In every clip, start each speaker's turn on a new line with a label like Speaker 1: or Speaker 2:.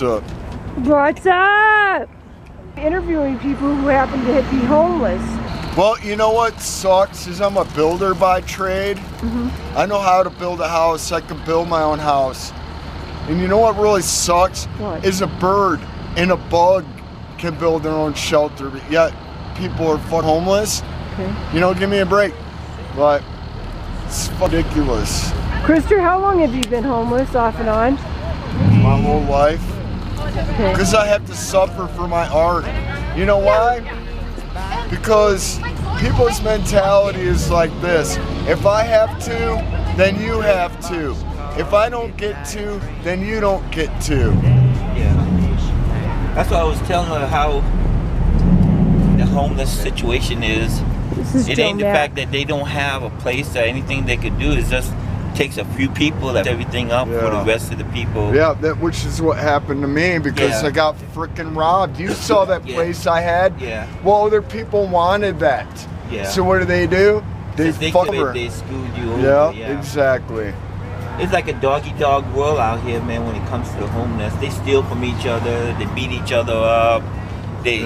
Speaker 1: up?
Speaker 2: What's up? Interviewing people who happen to be homeless.
Speaker 1: Well, you know what sucks is I'm a builder by trade. I know how to build a house. I can build my own house. And you know what really sucks?
Speaker 2: What?
Speaker 1: Is a bird and a bug can build their own shelter, but yet people are homeless.
Speaker 2: Okay.
Speaker 1: You know, give me a break. But it's ridiculous.
Speaker 2: CRISTER, how long have you been homeless off and on?
Speaker 1: My whole life.
Speaker 2: Okay.
Speaker 1: Because I have to suffer for my art. You know why? Because people's mentality is like this. If I have to, then you have to. If I don't get to, then you don't get to.
Speaker 3: Yeah. That's what I was telling her, how the homeless situation is. It ain't the fact that they don't have a place or anything they could do. It just takes a few people that everything up for the rest of the people.
Speaker 1: Yeah, which is what happened to me because I got freaking robbed. You saw that place I had?
Speaker 3: Yeah.
Speaker 1: Well, other people wanted that.
Speaker 3: Yeah.
Speaker 1: So what do? They fuck her.
Speaker 3: They screwed you over.
Speaker 1: Yeah, exactly.
Speaker 3: It's like a dog-eat-dog world out here, man, when it comes to the homeless. They steal from each other, they beat each other up, they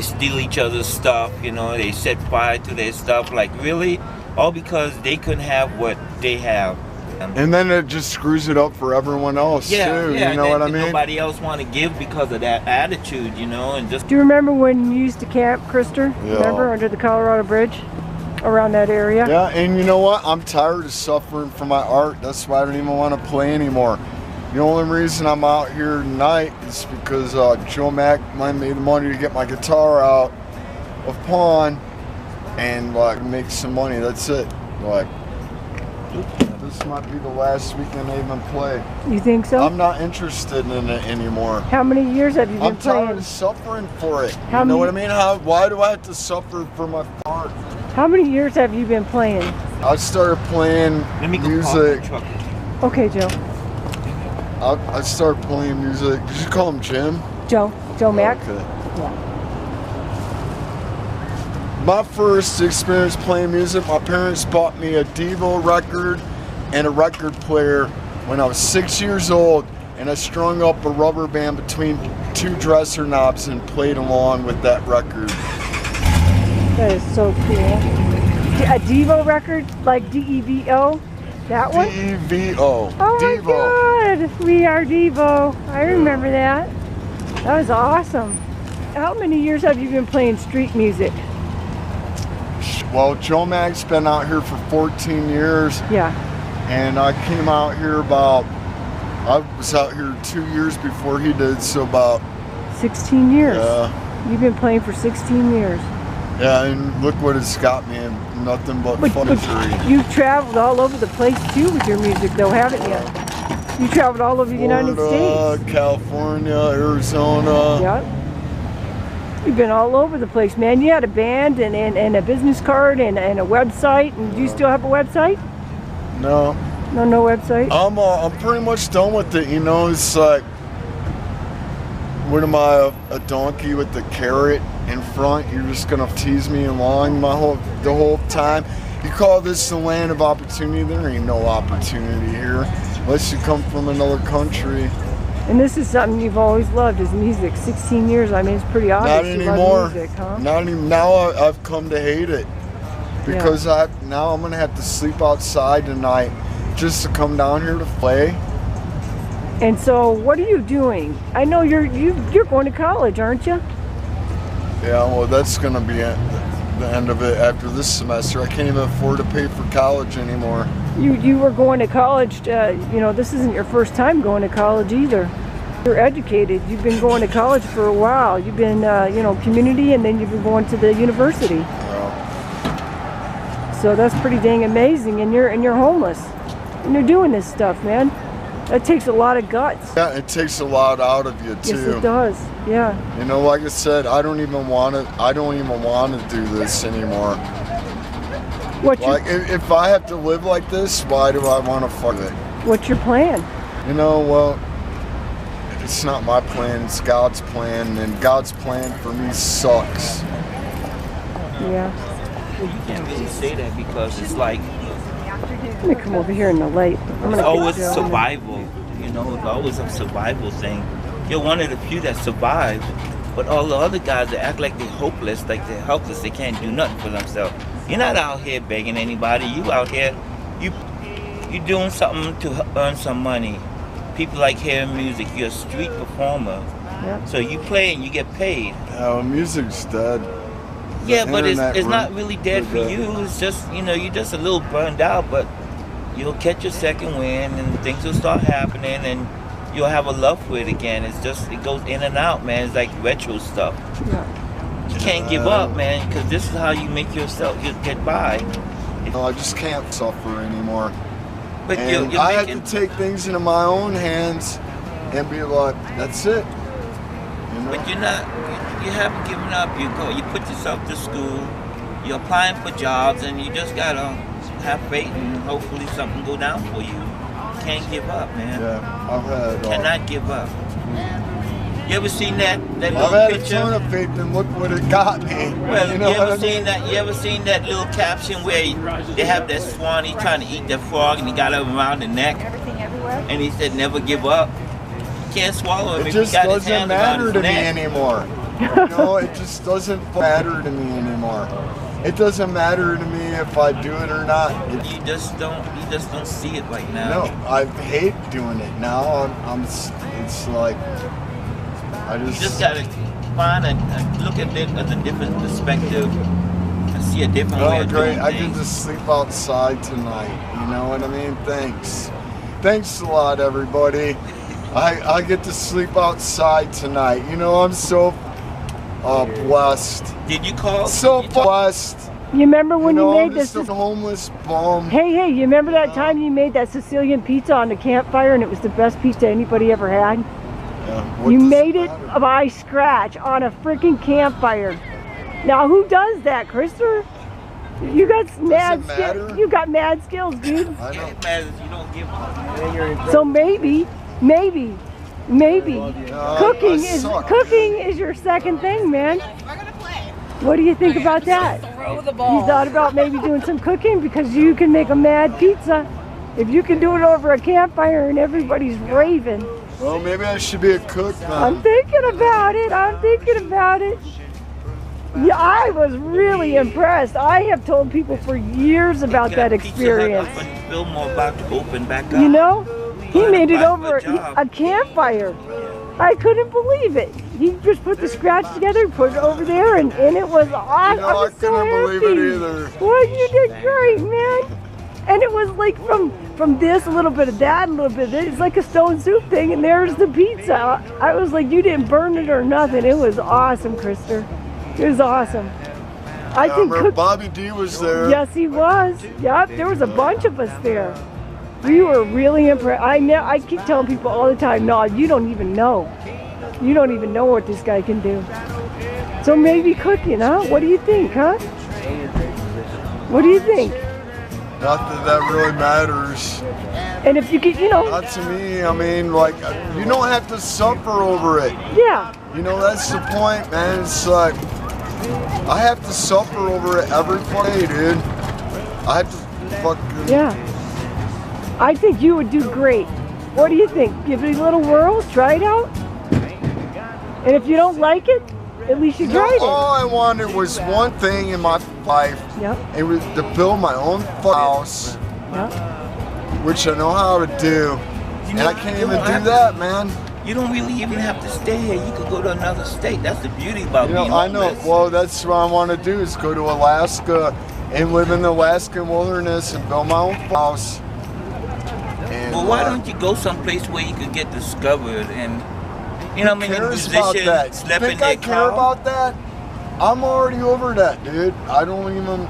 Speaker 3: steal each other's stuff, you know, they set fire to their stuff, like really? All because they couldn't have what they have.
Speaker 1: And then it just screws it up for everyone else too, you know what I mean?
Speaker 3: Nobody else want to give because of that attitude, you know, and just...
Speaker 2: Do you remember when you used to camp, CRISTER?
Speaker 1: Yeah.
Speaker 2: Remember, under the Colorado Bridge? Around that area?
Speaker 1: Yeah, and you know what? I'm tired of suffering for my art. That's why I don't even want to play anymore. The only reason I'm out here tonight is because Joe Mack lent me the money to get my guitar out of pawn and like make some money. That's it. Like, this might be the last weekend I even play.
Speaker 2: You think so?
Speaker 1: I'm not interested in it anymore.
Speaker 2: How many years have you been playing?
Speaker 1: I'm tired of suffering for it. You know what I mean? Why do I have to suffer for my art?
Speaker 2: How many years have you been playing?
Speaker 1: I started playing music.
Speaker 2: Okay, Joe.
Speaker 1: I started playing music. Did you call him Jim?
Speaker 2: Joe Mack?
Speaker 1: Okay.
Speaker 2: Yeah.
Speaker 1: My first experience playing music, my parents bought me a Devo record and a record player when I was 6 years old, and I strung up a rubber band between two dresser knobs and played along with that record.
Speaker 2: That is so cool. A Devo record, like D-E-V-O? That one?
Speaker 1: D-E-V-O.
Speaker 2: Oh
Speaker 1: Devo.
Speaker 2: my God, we are Devo. I remember that. That was awesome. How many years have you been playing street music?
Speaker 1: Well, Joe Mack's been out here for 14 years.
Speaker 2: Yeah.
Speaker 1: And I came out here I was out here 2 years before he did, so about
Speaker 2: 16 years.
Speaker 1: Yeah.
Speaker 2: You've been playing for 16 years.
Speaker 1: Yeah, and look what it's got me in, nothing but fun.
Speaker 2: You've traveled all over the place too with your music though, haven't you? You traveled all over the United States.
Speaker 1: California, Arizona.
Speaker 2: Yep. You've been all over the place, man. You had a band and a business card and a website. And do you still have a website?
Speaker 1: No.
Speaker 2: No website?
Speaker 1: I'm pretty much done with it, you know. It's like, what am I, a donkey with the carrot in front? You're just gonna tease me along the whole time? You call this the land of opportunity? There ain't no opportunity here unless you come from another country.
Speaker 2: And this is something you've always loved, is music. 16 years, I mean, it's pretty obvious.
Speaker 1: Not anymore.
Speaker 2: You love music, huh?
Speaker 1: Not anymore. Now I've come to hate it because now I'm gonna have to sleep outside tonight just to come down here to play.
Speaker 2: And so, what are you doing? I know you're going to college, aren't you?
Speaker 1: Yeah, well, that's gonna be the end of it after this semester. I can't even afford to pay for college anymore.
Speaker 2: You were going to college. You know, this isn't your first time going to college either. You're educated. You've been going to college for a while. You've been, you know, community, and then you've been going to the university.
Speaker 1: Yeah.
Speaker 2: So that's pretty dang amazing. And you're homeless, and you're doing this stuff, man. That takes a lot of guts.
Speaker 1: Yeah, it takes a lot out of you too.
Speaker 2: Yes, it does. Yeah.
Speaker 1: You know, like I said, I don't even want to do this anymore. If I have to live like this, why do I want to fuck it?
Speaker 2: What's your plan?
Speaker 1: You know, well, it's not my plan, it's God's plan, and God's plan for me sucks.
Speaker 2: Yeah.
Speaker 3: Well, you can't really say that because it's like...
Speaker 2: Let me come over here in the light.
Speaker 3: It's always survival, you know, it's always a survival thing. You're one of the few that survive, but all the other guys that act like they're hopeless, like they're helpless, they can't do nothing for themselves. You're not out here begging anybody. You out here, you're doing something to earn some money. People like hearing music. You're a street performer.
Speaker 2: Yeah.
Speaker 3: So you play and you get paid.
Speaker 1: Oh, music's dead.
Speaker 3: Yeah, but it's not really dead for you. It's just, you know, you're just a little burned out, but you'll catch your second wind and things will start happening and you'll have a love for it again. It's just, it goes in and out, man. It's like retro stuff.
Speaker 2: Yeah.
Speaker 3: You can't give up, man, because this is how you make yourself get by.
Speaker 1: No, I just can't suffer anymore.
Speaker 3: But
Speaker 1: and
Speaker 3: you're
Speaker 1: I
Speaker 3: making,
Speaker 1: had to take things into my own hands and be like, that's it. You know?
Speaker 3: But you haven't given up. You put yourself to school, you're applying for jobs, and you just gotta have faith and hopefully something go down for you. You can't give up, man.
Speaker 1: Yeah, I've had.
Speaker 3: Cannot give up. You ever seen that little
Speaker 1: I've had
Speaker 3: picture?
Speaker 1: a ton of faith, and look what it got me.
Speaker 3: Well,
Speaker 1: you know
Speaker 3: you ever seen that little caption where they have that swan, he's trying to eat that frog, and he got him around the neck, and he said, "Never give up." You can't swallow him
Speaker 1: It
Speaker 3: if he
Speaker 1: just
Speaker 3: got his
Speaker 1: doesn't
Speaker 3: hand around
Speaker 1: matter
Speaker 3: his
Speaker 1: to me
Speaker 3: neck.
Speaker 1: anymore. You know, it just doesn't matter to me anymore. It doesn't matter to me if I do it or not.
Speaker 3: You just don't see it right now.
Speaker 1: No, I hate doing it now. It's like I
Speaker 3: You just gotta find and look at it as a different perspective and see a different way
Speaker 1: oh,
Speaker 3: of
Speaker 1: great!
Speaker 3: doing
Speaker 1: I
Speaker 3: things.
Speaker 1: get to sleep outside tonight. You know what I mean? Thanks a lot, everybody. I get to sleep outside tonight. You know, I'm so blessed.
Speaker 3: Did you call?
Speaker 1: So blessed.
Speaker 2: You remember when you
Speaker 1: I'm
Speaker 2: made this?
Speaker 1: just a homeless bum.
Speaker 2: Hey, you remember that time you made that Sicilian pizza on the campfire and it was the best pizza anybody ever had?
Speaker 1: Yeah, what
Speaker 2: You
Speaker 1: does
Speaker 2: made it
Speaker 1: matter?
Speaker 2: by scratch on a freaking campfire. Now who does that, Krister? You got mad
Speaker 1: matter?
Speaker 2: skills. You got mad skills, dude.
Speaker 1: I know.
Speaker 3: It matters. You don't give up.
Speaker 2: So maybe, cooking
Speaker 1: I suck.
Speaker 2: is your second thing, man. What do you think about that?
Speaker 4: Throw the ball.
Speaker 2: You thought about maybe doing some cooking because you can make a mad pizza. If you can do it over a campfire and everybody's raving.
Speaker 1: Well, maybe I should be a cook
Speaker 2: I'm
Speaker 1: now.
Speaker 2: thinking about it. Yeah, I was really impressed. I have told people for years about that experience.
Speaker 3: Pizza Hut up in Fillmore about to open back up.
Speaker 2: You know, he made it
Speaker 3: Good
Speaker 2: over
Speaker 3: job.
Speaker 2: a campfire. I couldn't believe it. He just put the scratch together, put it over there, and it was awesome.
Speaker 1: You know,
Speaker 2: I
Speaker 1: I
Speaker 2: was so
Speaker 1: couldn't believe it
Speaker 2: happy.
Speaker 1: either.
Speaker 2: Well, you did great, man. And it was like from this, a little bit of that, a little bit of this. It's like a stone soup thing, and there's the pizza. I was like, you didn't burn it or nothing. It was awesome, Krister. It was awesome. I think
Speaker 1: Remember Bobby D was there.
Speaker 2: Yes, he was. Yep, there was a bunch of us there. We were really impressed. I keep telling people all the time, no, you don't even know. You don't even know what this guy can do. So maybe cooking, huh? What do you think, huh? What do you think?
Speaker 1: Not that that really matters.
Speaker 2: And if you get,
Speaker 1: Not to me. I mean, like, you don't have to suffer over it.
Speaker 2: yeah.
Speaker 1: You know, that's the point, man. It's like, I have to suffer over it every play, dude. I have to fucking...
Speaker 2: Yeah. I think you would do great. What do you think? Give it a little whirl, try it out. And if you don't like it, at least you tried
Speaker 1: All I wanted was one thing in my life.
Speaker 2: Yep.
Speaker 1: It was to build my own house,
Speaker 2: Yep.
Speaker 1: which I know how to do. And I can't even do that, man.
Speaker 3: You don't really even have to stay here. You could go to another state. That's the beauty about
Speaker 1: You know,
Speaker 3: being
Speaker 1: I know.
Speaker 3: homeless.
Speaker 1: Well, that's what I want to do is go to Alaska and live in the Alaskan wilderness and build my own house. And,
Speaker 3: Well, why don't you go someplace where you could get discovered and, you know, many
Speaker 1: cares about
Speaker 3: musicians
Speaker 1: that?
Speaker 3: slept
Speaker 1: You
Speaker 3: in
Speaker 1: think I
Speaker 3: their
Speaker 1: care
Speaker 3: car.
Speaker 1: about that? I'm already over that, dude. I don't even.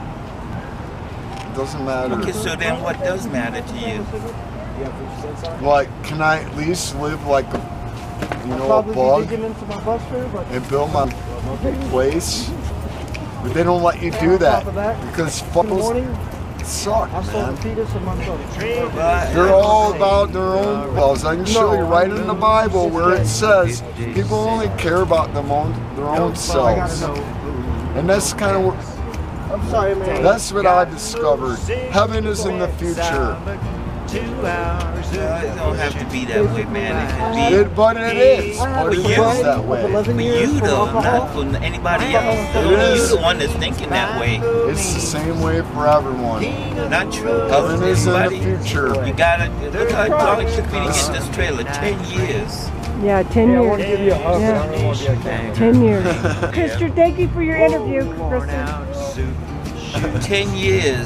Speaker 1: It doesn't matter.
Speaker 3: Okay, so then what does matter to you?
Speaker 1: Like, can I at least live like a, a bug and build my place? But they don't let you do that because fuckers suck, man. They're all about their own laws. I can show you right in the Bible where it says people only care about their own selves. And that's kind of what,
Speaker 4: I'm sorry, man.
Speaker 1: that's what I discovered. Heaven is in the future.
Speaker 3: It don't have to be that way, man. It could be.
Speaker 1: But it is. But it is that way.
Speaker 3: For you though, not for anybody else. You're the one that's thinking that way.
Speaker 1: It's the same way for everyone.
Speaker 3: Not true.
Speaker 1: Heaven is in the future.
Speaker 3: You gotta look how long it took me to get this trailer. 10 years.
Speaker 2: Yeah, 10 years.
Speaker 4: I want to give you a hug, but I don't want to be a camera.
Speaker 2: 10 years. Krister, thank you for your interview, Krister.
Speaker 3: 10 years.